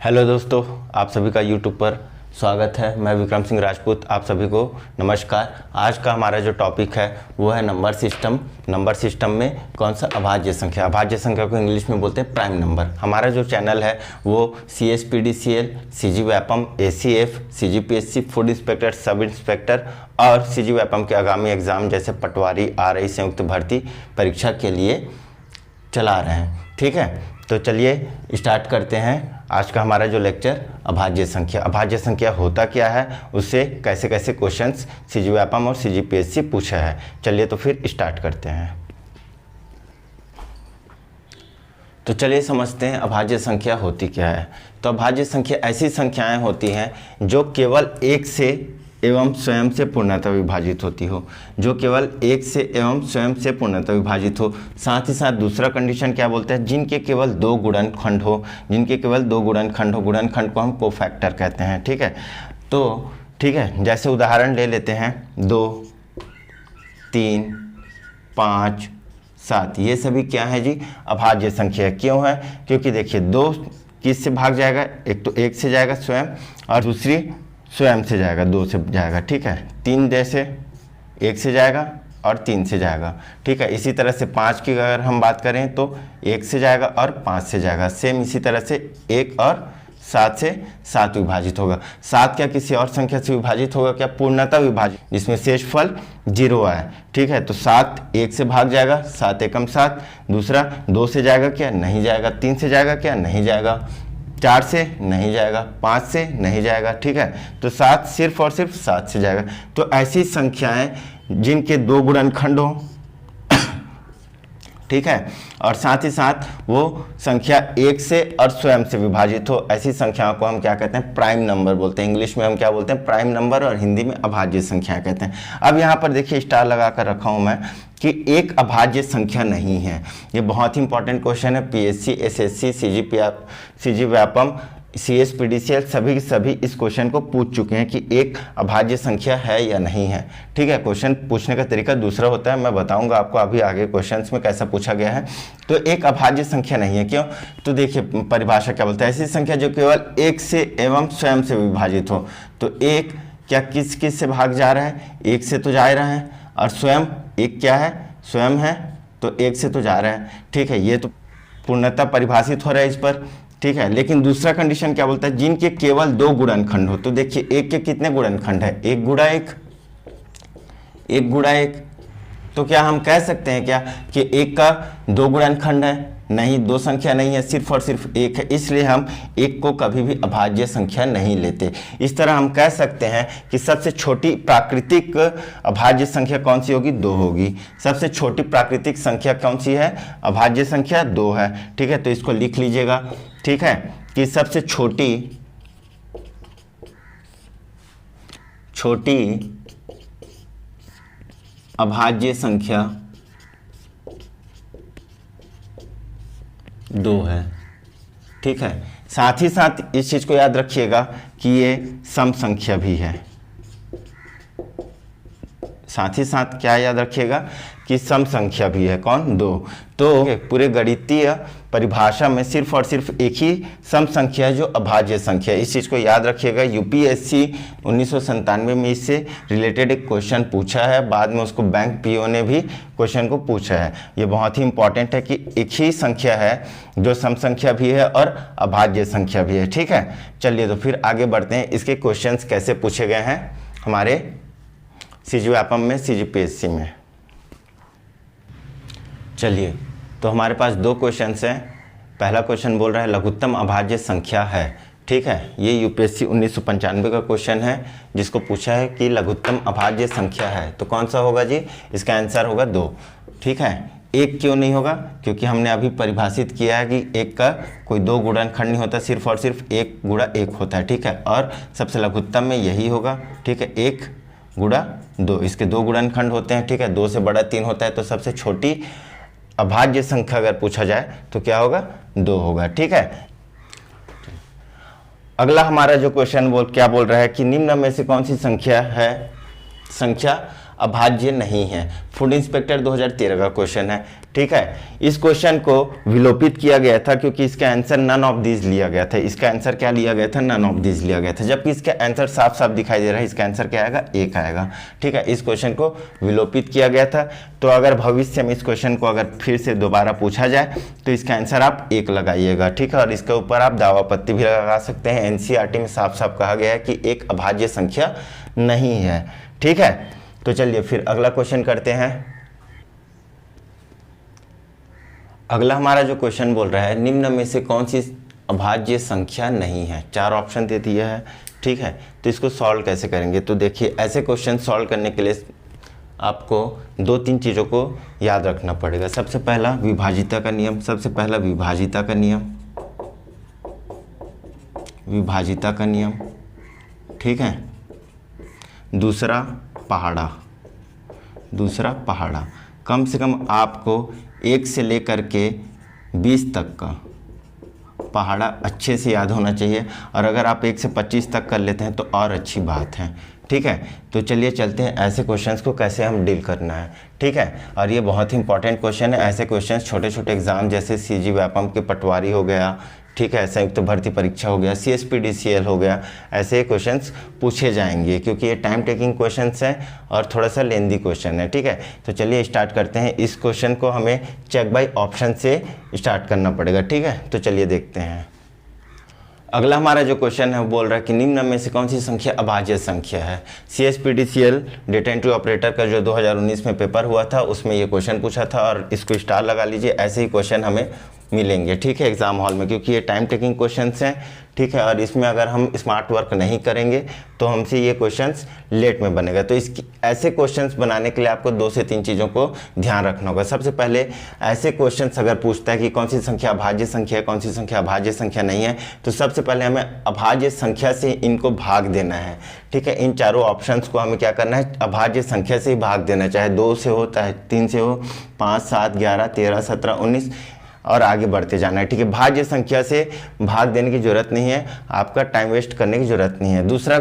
Hello दोस्तों, आप सभी का यूट्यूब पर स्वागत है। मैं विक्रम सिंह राजपूत, आप सभी को नमस्कार। आज का हमारा जो टॉपिक है वो है नंबर सिस्टम। नंबर सिस्टम में कौन सा अभाज्य संख्या, अभाज्य संख्या को इंग्लिश में बोलते हैं प्राइम नंबर। हमारा जो चैनल है वो CSPDCL, CG Vyapam, ACF, CGPSC, food inspector, sub inspector और CG व्यापम के आगामी एग्जाम जैसे पटवारी, RI, संयुक्त भर्ती परीक्षा के लिए चला रहे हैं। ठीक है, तो चलिए स्टार्ट करते हैं आज का हमारा जो लेक्चर अभाज्य संख्या। अभाज्य संख्या होता क्या है, उससे कैसे कैसे क्वेश्चंस CG व्यापम और CGPSC पूछा है। चलिए तो फिर स्टार्ट करते हैं। तो चलिए समझते हैं अभाज्य संख्या होती क्या है। तो अभाज्य संख्या ऐसी संख्याएं होती हैं जो केवल एक से एवं स्वयं से पूर्णतः विभाजित होती हो, जो केवल एक से एवं स्वयं से पूर्णतः विभाजित हो। साथ ही साथ दूसरा कंडीशन क्या बोलते हैं, जिनके केवल दो गुणनखंड हो, जिनके केवल दो गुणनखंड हो। गुणनखंड को हम कोफैक्टर कहते हैं। ठीक है, तो ठीक है, जैसे उदाहरण ले लेते हैं 2, 3, 5, 7, ये सभी क्या है जी, अभाज्य संख्या। क्यों है, क्योंकि देखिए 2 किस से भाग जाएगा, एक तो 1 से जाएगा स्वयं और दूसरी स्वयं से जाएगा, 2 से जाएगा। ठीक है, 3 जैसे 1 से जाएगा और 3 से जाएगा। ठीक है, इसी तरह से 5 की अगर हम बात करें तो 1 से जाएगा और 5 से जाएगा। सेम इसी तरह से 1 और 7 से 7 विभाजित होगा। 7 क्या किसी और संख्या से विभाजित होगा क्या, पूर्णतः विभाजित, जिसमें शेषफल 0 आए। ठीक है, तो 7 1 से भाग जाएगा, 7 एकम 7। दूसरा 2 से जाएगा क्या, नहीं जाएगा। 3 से जाएगा क्या, नहीं जाएगा। 4 से नहीं जाएगा, 5 से नहीं जाएगा। ठीक है, तो 7 सिर्फ और सिर्फ 7 से जाएगा। तो ऐसी संख्याएं जिनके दो गुणनखंड हो, ठीक है, और साथ ही साथ वो संख्या 1 से और स्वयं से विभाजित हो, ऐसी संख्याओं को हम क्या कहते हैं, प्राइम नंबर बोलते हैं। इंग्लिश में हम क्या बोलते हैं, प्राइम नंबर, और हिंदी में अभाज्य संख्या कहते हैं। अब यहाँ पर देखिए स्टार लगा कर रखा हूँ मैं कि एक अभाज्य संख्या नहीं है। ये बहुत ही इंपॉर्टेंट क्वेश्चन है। PSC, SSC, CG Vyapam, CSPDCL सभी इस क्वेश्चन को पूछ चुके हैं कि एक अभाज्य संख्या है या नहीं है। ठीक है, क्वेश्चन पूछने का तरीका दूसरा होता है, मैं बताऊंगा आपको अभी आगे क्वेश्चंस में कैसा पूछा गया है। तो एक अभाज्य संख्या नहीं है, क्यों, तो देखिए परिभाषा क्या बोलता है, ऐसी संख्या जो केवल एक से एवं स्वयं से विभाजित हो। तो एक क्या किस किस से भाग जा रहा है, एक से तो जा रहा है, और स्वयं एक क्या है, स्वयं है, तो एक से तो जा रहा है। ठीक है, ये तो पूर्णतः परिभाषित हो रहा है इस पर। ठीक है, लेकिन दूसरा कंडीशन क्या बोलता है, जिनके केवल दो गुणनखंड हो। तो देखिए एक के कितने गुणनखंड है, 1 गुणा 1, 1 गुणा 1। तो क्या हम कह सकते हैं क्या कि एक का दो गुणनखंड है, नहीं, दो संख्या नहीं है, सिर्फ और सिर्फ एक है, इसलिए हम एक को कभी भी अभाज्य संख्या नहीं लेते। इस तरह हम कह सकते हैं कि सबसे छोटी प्राकृतिक अभाज्य संख्या कौन सी होगी, 2 होगी। सबसे छोटी प्राकृतिक संख्या कौन सी है, अभाज्य संख्या 2 है। ठीक है, तो इसको लिख लीजिएगा। ठीक है, कि सबसे छोटी अभाज्य संख्या 2 है। ठीक है, साथ ही साथ इस चीज को याद रखिएगा कि ये सम संख्या भी है। साथ ही साथ क्या याद रखिएगा कि सम संख्या भी है, कौन, 2। तो पूरे गणितीय परिभाषा में सिर्फ और सिर्फ एक ही सम संख्या है जो अभाज्य संख्या है। इस चीज़ को याद रखिएगा। UPSC 1997 में इससे रिलेटेड एक क्वेश्चन पूछा है, बाद में उसको बैंक PO ने भी क्वेश्चन को पूछा है। ये बहुत ही इंपॉर्टेंट है कि एक ही संख्या है जो सम संख्या भी है और अभाज्य संख्या भी है। ठीक है, चलिए तो फिर आगे बढ़ते हैं। इसके क्वेश्चन कैसे पूछे गए हैं हमारे CG व्यापम में, CGPSC में। चलिए, तो हमारे पास 2 क्वेश्चंस हैं। पहला क्वेश्चन बोल रहा है लघुत्तम अभाज्य संख्या है। ठीक है, ये UPSC 1995 का क्वेश्चन है, जिसको पूछा है कि लघुत्तम अभाज्य संख्या है, तो कौन सा होगा जी, इसका आंसर होगा 2। ठीक है, 1 क्यों नहीं होगा, क्योंकि हमने अभी परिभाषित किया है कि एक का कोई दो गुणनखंड नहीं होता, सिर्फ और सिर्फ 1 गुणा 1 होता है। ठीक है, और सबसे लघुत्तम में यही होगा। ठीक है, 1 गुणा 2, इसके दो गुणनखंड होते हैं। ठीक है, 2 से बड़ा 3 होता है, तो सबसे छोटी अभाज्य संख्या अगर पूछा जाए तो क्या होगा, 2 होगा। ठीक है, अगला हमारा जो क्वेश्चन क्या बोल रहा है कि निम्न में से कौन सी संख्या है, संख्या अभाज्य नहीं है। फूड इंस्पेक्टर 2013 का क्वेश्चन है, ठीक है। इस क्वेश्चन को विलोपित किया गया था क्योंकि इसका आंसर नन ऑफ दिस लिया गया था। इसका आंसर क्या लिया गया था? नन ऑफ दिस लिया गया था, जबकि इसका आंसर साफ साफ दिखाई दे रहा है। इसका आंसर क्या आएगा? एक आएगा, ठीक है। इस क्वेश्चन को विलोपित किया गया था। तो अगर भविष्य में इस क्वेश्चन को अगर फिर से दोबारा पूछा जाए तो इसका आंसर आप एक लगाइएगा, ठीक है। और इसके ऊपर आप दावा पत्ती भी लगा सकते हैं। एनसीईआरटी में साफ साफ कहा गया है कि एक अभाज्य संख्या नहीं है, ठीक है। तो चलिए फिर अगला क्वेश्चन करते हैं। अगला हमारा जो क्वेश्चन बोल रहा है, निम्न में से कौन सी अभाज्य संख्या नहीं है? 4 ऑप्शन दे दिया है, ठीक है। तो इसको सॉल्व कैसे करेंगे? तो देखिए, ऐसे क्वेश्चन सॉल्व करने के लिए आपको 2-3 चीज़ों को याद रखना पड़ेगा। सबसे पहला विभाजिता का नियम, विभाजिता का नियम, ठीक है। दूसरा पहाड़ा, कम से कम आपको 1 से लेकर के 20 तक का पहाड़ा अच्छे से याद होना चाहिए। और अगर आप 1 से 25 तक कर लेते हैं तो और अच्छी बात है, ठीक है। तो चलिए चलते हैं ऐसे क्वेश्चंस को कैसे हम डील करना है, ठीक है। और ये बहुत ही इंपॉर्टेंट क्वेश्चन है। ऐसे क्वेश्चंस छोटे छोटे एग्जाम जैसे सीजी व्यापम के पटवारी हो गया, ठीक है, संयुक्त भर्ती परीक्षा हो गया, CSPDCL हो गया, ऐसे क्वेश्चंस पूछे जाएंगे क्योंकि ये टाइम टेकिंग क्वेश्चंस हैं और थोड़ा सा लेंदी क्वेश्चन है, ठीक है। तो चलिए स्टार्ट करते हैं। इस क्वेश्चन को हमें चेक बाय ऑप्शन से स्टार्ट करना पड़ेगा, ठीक है। तो चलिए देखते हैं। अगला हमारा जो क्वेश्चन है वो बोल रहा है कि निम्न में से कौन सी संख्या अभाज्य संख्या है? CSPDCL डेटा एंट्री ऑपरेटर का जो 2019 में पेपर हुआ था उसमें ये क्वेश्चन पूछा था और इसको स्टार लगा लीजिए। ऐसे ही क्वेश्चन हमें मिलेंगे, ठीक है, एग्जाम हॉल में, क्योंकि ये टाइम टेकिंग क्वेश्चंस हैं, ठीक है। और इसमें अगर हम स्मार्ट वर्क नहीं करेंगे तो हमसे ये क्वेश्चंस लेट में बनेगा। तो इसकी ऐसे क्वेश्चंस बनाने के लिए आपको 2 से 3 चीज़ों को ध्यान रखना होगा। सबसे पहले ऐसे क्वेश्चंस अगर पूछता है कि कौन सी संख्या अभाज्य संख्या है, कौन सी संख्या अभाज्य संख्या नहीं है, तो सबसे पहले हमें अभाज्य संख्या से इनको भाग देना है, ठीक है। इन चारों ऑप्शंस को हमें क्या करना है? अभाज्य संख्या से ही भाग देना है, चाहे 2 से हो, चाहे 3 से हो, 5, 7, 11, 13, 17, 19 और आगे बढ़ते जाना है, ठीक है। भाज्य संख्या से भाग देने की जरूरत नहीं है, आपका टाइम वेस्ट करने की जरूरत नहीं है। दूसरा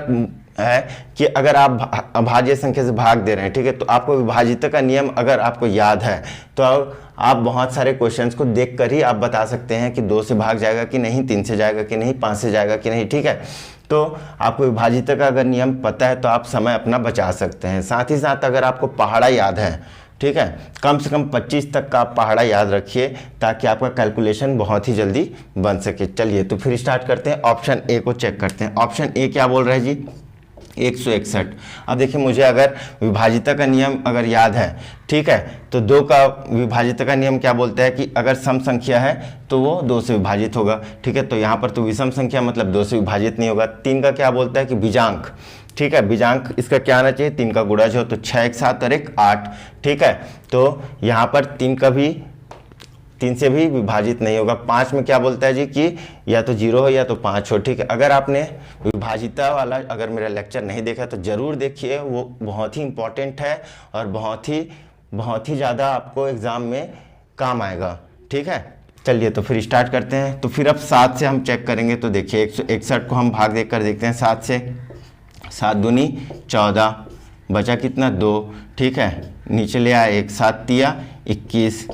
है कि अगर आप अभाज्य संख्या से भाग दे रहे हैं, ठीक है, तो आपको विभाजिता का नियम अगर आपको याद है तो आप बहुत सारे क्वेश्चंस को देखकर ही आप बता सकते हैं कि 2 से भाग जाएगा कि नहीं, 3 से जाएगा कि नहीं, 5 से जाएगा कि नहीं, ठीक है। तो आपको विभाजिता का अगर नियम पता है तो आप समय अपना बचा सकते हैं। साथ ही साथ अगर आपको पहाड़ा याद है, ठीक है, कम से कम 25 तक का आप पहाड़ा याद रखिए ताकि आपका कैलकुलेशन बहुत ही जल्दी बन सके। चलिए तो फिर स्टार्ट करते हैं। ऑप्शन ए को चेक करते हैं। ऑप्शन ए क्या बोल रहा है जी? 161। अब देखिए, मुझे अगर विभाजिता का नियम अगर याद है, ठीक है, तो 2 का विभाजिता का नियम क्या बोलता है कि अगर सम संख्या है तो वो 2 से विभाजित होगा, ठीक है। तो यहाँ पर तो विषम संख्या मतलब 2 से विभाजित नहीं होगा। 3 का क्या बोलता है कि बीजांक, ठीक है, बीजांक इसका क्या आना चाहिए? 3 का गुणज हो तो 6, 1, 7 और 1, 8, ठीक है। तो यहाँ पर 3 का भी 3 से भी विभाजित नहीं होगा। 5 में क्या बोलता है जी कि या तो 0 हो या तो 5 हो, ठीक है। अगर आपने विभाजिता वाला अगर मेरा लेक्चर नहीं देखा तो ज़रूर देखिए, वो बहुत ही इंपॉर्टेंट है और बहुत ही ज़्यादा आपको एग्ज़ाम में काम आएगा, ठीक है। चलिए तो फिर स्टार्ट करते हैं। तो फिर अब 7 से हम चेक करेंगे। तो देखिए 161 को हम भाग देकर देखते हैं 7 से। 7 दूनी 14, बचा कितना? 2, ठीक है। नीचे ले आया 1, 7 तिया 21,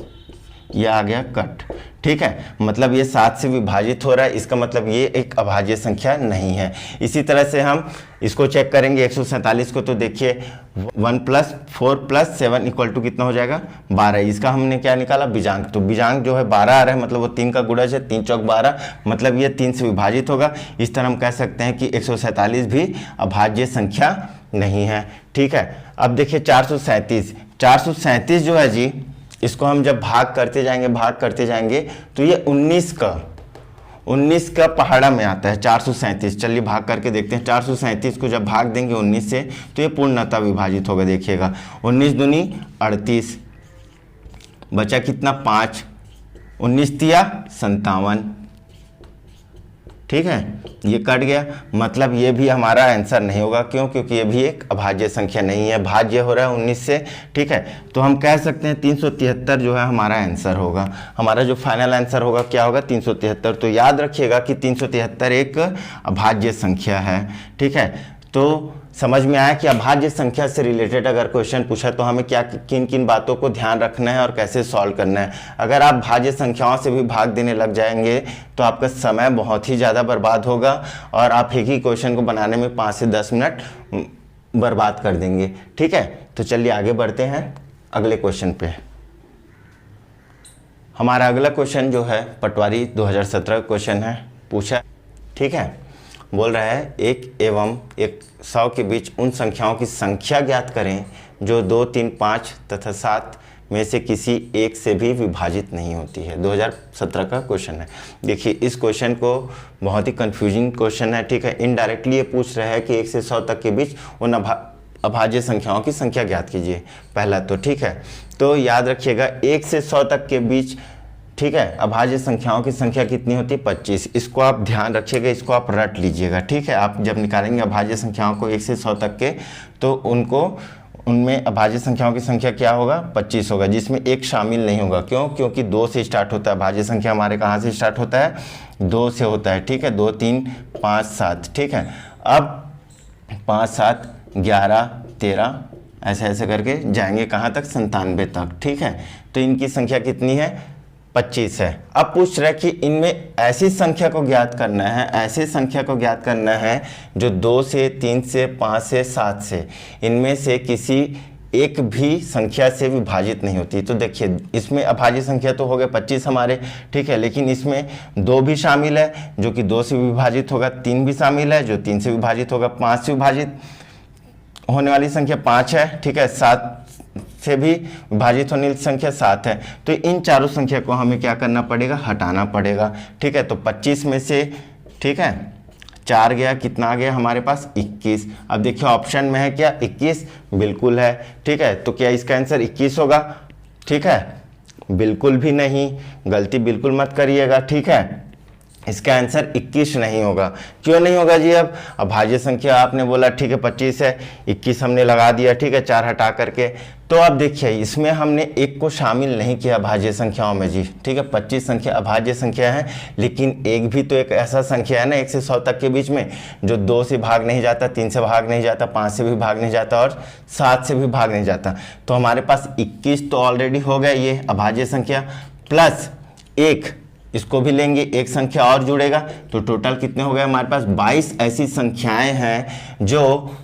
यह आ गया कट, ठीक है। मतलब ये 7 से विभाजित हो रहा है, इसका मतलब ये एक अभाज्य संख्या नहीं है। इसी तरह से हम इसको चेक करेंगे 147 को। तो देखिए 1 + 4 + 7 = कितना हो जाएगा? 12। इसका हमने क्या निकाला? बीजांक। तो बीजांक जो है 12 आ रहा है, मतलब वो 3 का गुणज है, 3 चौक 12, मतलब ये 3 से विभाजित होगा। इस तरह हम कह सकते हैं कि 147 भी अभाज्य संख्या नहीं है, ठीक है। अब देखिए 437 जो है जी, इसको हम जब भाग करते जाएंगे तो ये 19 का पहाड़ा में आता है 437। चलिए भाग करके देखते हैं। 437 को जब भाग देंगे 19 से तो ये पूर्णतः विभाजित होगा। देखिएगा 19 दूनी 38, बचा कितना? 5, 19 तिया 57, ठीक है, ये कट गया। मतलब ये भी हमारा आंसर नहीं होगा। क्यों? क्योंकि ये भी एक अभाज्य संख्या नहीं है, भाज्य हो रहा है 19 से, ठीक है। तो हम कह सकते हैं 373 जो है हमारा आंसर होगा। हमारा जो फाइनल आंसर होगा क्या होगा? 373। तो याद रखिएगा कि 373 एक अभाज्य संख्या है, ठीक है। तो समझ में आया कि अभाज्य संख्या से रिलेटेड अगर क्वेश्चन पूछा तो हमें क्या किन किन बातों को ध्यान रखना है और कैसे सॉल्व करना है। अगर आप भाज्य संख्याओं से भी भाग देने लग जाएंगे तो आपका समय बहुत ही ज़्यादा बर्बाद होगा और आप एक ही क्वेश्चन को बनाने में 5 से 10 मिनट बर्बाद कर देंगे। ठीक है, तो चलिए आगे बढ़ते हैं अगले क्वेश्चन पे। हमारा अगला क्वेश्चन जो है पटवारी 2017 क्वेश्चन है, पूछा। ठीक है, बोल रहा है 1 एवं 100 के बीच उन संख्याओं की संख्या ज्ञात करें जो 2, 3, 5 तथा 7 में से किसी एक से भी विभाजित नहीं होती है। 2017 का क्वेश्चन है। देखिए इस क्वेश्चन को बहुत ही कंफ्यूजिंग क्वेश्चन है। ठीक है, इनडायरेक्टली ये पूछ रहा है कि 1 से 100 तक के बीच उन अभाज्य संख्याओं की संख्या ज्ञात कीजिए, पहला तो। ठीक है, तो याद रखिएगा 1 से 100 तक के बीच, ठीक है, अभाज्य संख्याओं की संख्या कितनी होती है? 25। इसको आप ध्यान रखिएगा, इसको आप रट लीजिएगा। ठीक है, आप जब निकालेंगे अभाज्य संख्याओं को 1 से 100 तक के, तो उनमें अभाज्य संख्याओं की संख्या क्या होगा? 25 होगा, जिसमें 1 शामिल नहीं होगा। क्यों? क्योंकि 2 से स्टार्ट होता है। अभाज्य संख्या हमारे कहाँ से स्टार्ट होता है? 2 से होता है। ठीक है, 2, 3, 5, 7। ठीक है, अब 5, 7, 11, 13 ऐसे ऐसे करके जाएंगे कहाँ तक? 97 तक। ठीक है, तो इनकी संख्या कितनी है? 25 है। अब पूछ रहा है कि इनमें ऐसी संख्या को ज्ञात करना है, ऐसी संख्या को ज्ञात करना है जो 2 से, 3 से, 5 से, 7 से, इनमें से किसी एक भी संख्या से विभाजित नहीं होती। तो देखिए इसमें अभाज्य संख्या तो हो गए 25 हमारे। ठीक है, लेकिन इसमें 2 भी शामिल है जो कि 2 से विभाजित होगा, 3 भी शामिल है जो 3 से विभाजित होगा, 5 से विभाजित होने वाली संख्या 5 है। ठीक है, 7 से भी विभाजित होने वाली संख्या 7 है। तो इन चारों संख्या को हमें क्या करना पड़ेगा? हटाना पड़ेगा। ठीक है, तो 25 में से, ठीक है, 4 गया, कितना आ गया हमारे पास? 21। अब देखिए ऑप्शन में है क्या? 21, बिल्कुल है। ठीक है, तो क्या इसका आंसर 21 होगा? ठीक है, बिल्कुल भी नहीं, गलती बिल्कुल मत करिएगा। ठीक है, इसका आंसर 21 नहीं होगा। क्यों नहीं होगा जी? अब अभाज्य संख्या आपने बोला ठीक है 25 है, 21 हमने लगा दिया। ठीक है, 4 हटा करके। तो अब देखिए इसमें हमने 1 को शामिल नहीं किया अभाज्य संख्याओं में जी। ठीक है, 25 संख्या अभाज्य संख्या है, लेकिन 1 भी तो एक ऐसा संख्या है ना 1 से 100 तक के बीच में जो 2 से भाग नहीं जाता, 3 से भाग नहीं जाता, 5 से भी भाग नहीं जाता और 7 से भी भाग नहीं जाता। तो हमारे पास 21 तो ऑलरेडी हो गया ये अभाज्य संख्या, प्लस 1 इसको भी लेंगे, एक संख्या और जुड़ेगा, तो टोटल कितने हो गए हमारे पास? 22 ऐसी संख्याएं हैं जो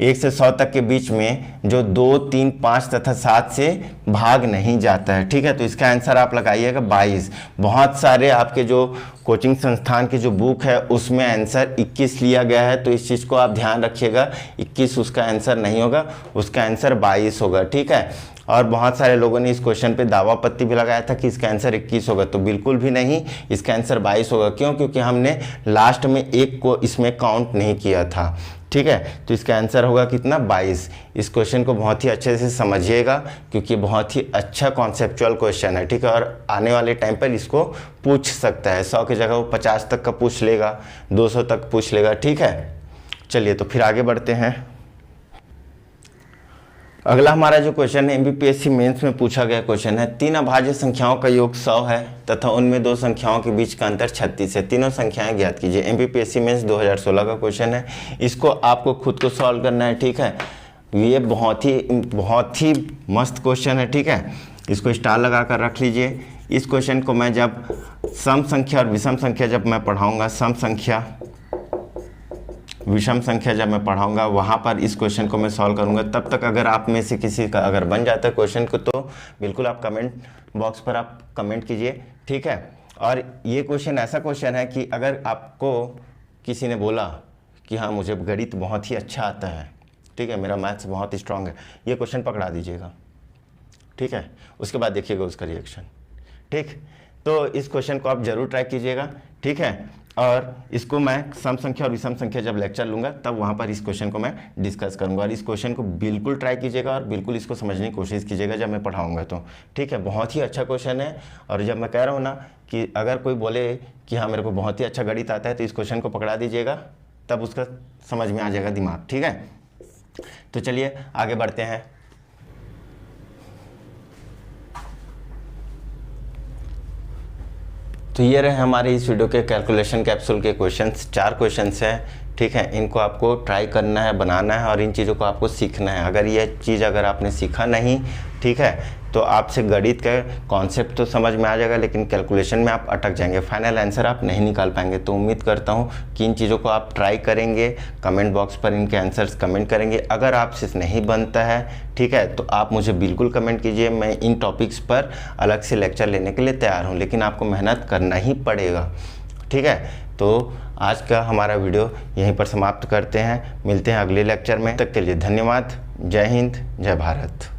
1 से 100 तक के बीच में जो 2, 3, 5 तथा 7 से भाग नहीं जाता है। ठीक है, तो इसका आंसर आप लगाइएगा 22। बहुत सारे आपके जो कोचिंग संस्थान की जो बुक है उसमें आंसर 21 लिया गया है, तो इस चीज़ को आप ध्यान रखिएगा। 21 उसका आंसर नहीं होगा, उसका आंसर 22 होगा। ठीक है, और बहुत सारे लोगों ने इस क्वेश्चन पे दावा पत्ती भी लगाया था कि इसका आंसर 21 होगा, तो बिल्कुल भी नहीं, इसका आंसर 22 होगा। क्यों? क्योंकि हमने लास्ट में 1 को इसमें काउंट नहीं किया था। ठीक है, तो इसका आंसर होगा कितना? 22। इस क्वेश्चन को बहुत ही अच्छे से समझिएगा क्योंकि बहुत ही अच्छा कॉन्सेप्चुअल क्वेश्चन है। ठीक है, और आने वाले टाइम पर इसको पूछ सकता है, 100 की जगह वो 50 तक का पूछ लेगा, 200 तक पूछ लेगा। ठीक है, चलिए तो फिर आगे बढ़ते हैं। अगला हमारा जो क्वेश्चन है एमपीपीएससी मेंस में पूछा गया क्वेश्चन है, 3 अभाज्य संख्याओं का योग 100 है तथा उनमें 2 संख्याओं के बीच का अंतर 36 है। तीनों संख्याएं ज्ञात कीजिए। एमपीपीएससी मेंस 2016 का क्वेश्चन है, इसको आपको खुद को सॉल्व करना है। ठीक है, ये बहुत ही मस्त क्वेश्चन है। ठीक है, इसको स्टार लगा कर रख लीजिए। इस क्वेश्चन को मैं जब सम संख्या और विषम संख्या जब मैं पढ़ाऊँगा, सम संख्या विषम संख्या जब मैं पढ़ाऊंगा वहाँ पर इस क्वेश्चन को मैं सॉल्व करूंगा। तब तक अगर आप में से किसी का अगर बन जाता है क्वेश्चन को तो बिल्कुल आप कमेंट बॉक्स पर आप कमेंट कीजिए। ठीक है, और ये क्वेश्चन ऐसा क्वेश्चन है कि अगर आपको किसी ने बोला कि हाँ मुझे गणित बहुत ही अच्छा आता है, ठीक है, मेरा मैथ्स बहुत स्ट्रांग है, ये क्वेश्चन पकड़ा दीजिएगा। ठीक है, उसके बाद देखिएगा उसका रिएक्शन। ठीक, तो इस क्वेश्चन को आप जरूर ट्राई कीजिएगा। ठीक है, और इसको मैं सम संख्या और विषम संख्या जब लेक्चर लूँगा तब वहाँ पर इस क्वेश्चन को मैं डिस्कस करूँगा, और इस क्वेश्चन को बिल्कुल ट्राई कीजिएगा और बिल्कुल इसको समझने की कोशिश कीजिएगा जब मैं पढ़ाऊँगा तो। ठीक है, बहुत ही अच्छा क्वेश्चन है, और जब मैं कह रहा हूँ ना कि अगर कोई बोले कि हाँ मेरे को बहुत ही अच्छा गणित आता है तो इस क्वेश्चन को पकड़ा दीजिएगा, तब उसका समझ में आ जाएगा दिमाग। ठीक है, तो चलिए आगे बढ़ते हैं। तो ये रहे हमारे इस वीडियो के कैलकुलेशन कैप्सूल के क्वेश्चंस। 4 क्वेश्चंस हैं ठीक है, इनको आपको ट्राई करना है, बनाना है और इन चीज़ों को आपको सीखना है। अगर ये चीज़ अगर आपने सीखा नहीं, ठीक है, तो आपसे गणित का कॉन्सेप्ट तो समझ में आ जाएगा, लेकिन कैलकुलेशन में आप अटक जाएंगे, फाइनल आंसर आप नहीं निकाल पाएंगे। तो उम्मीद करता हूँ कि इन चीज़ों को आप ट्राई करेंगे, कमेंट बॉक्स पर इनके आंसर्स कमेंट करेंगे। अगर आपसे नहीं बनता है, ठीक है, तो आप मुझे बिल्कुल कमेंट कीजिए, मैं इन टॉपिक्स पर अलग से लेक्चर लेने के लिए तैयार हूँ, लेकिन आपको मेहनत करना ही पड़ेगा। ठीक है, तो आज का हमारा वीडियो यहीं पर समाप्त करते हैं, मिलते हैं अगले लेक्चर में। तब तक के लिए धन्यवाद। जय हिंद, जय भारत।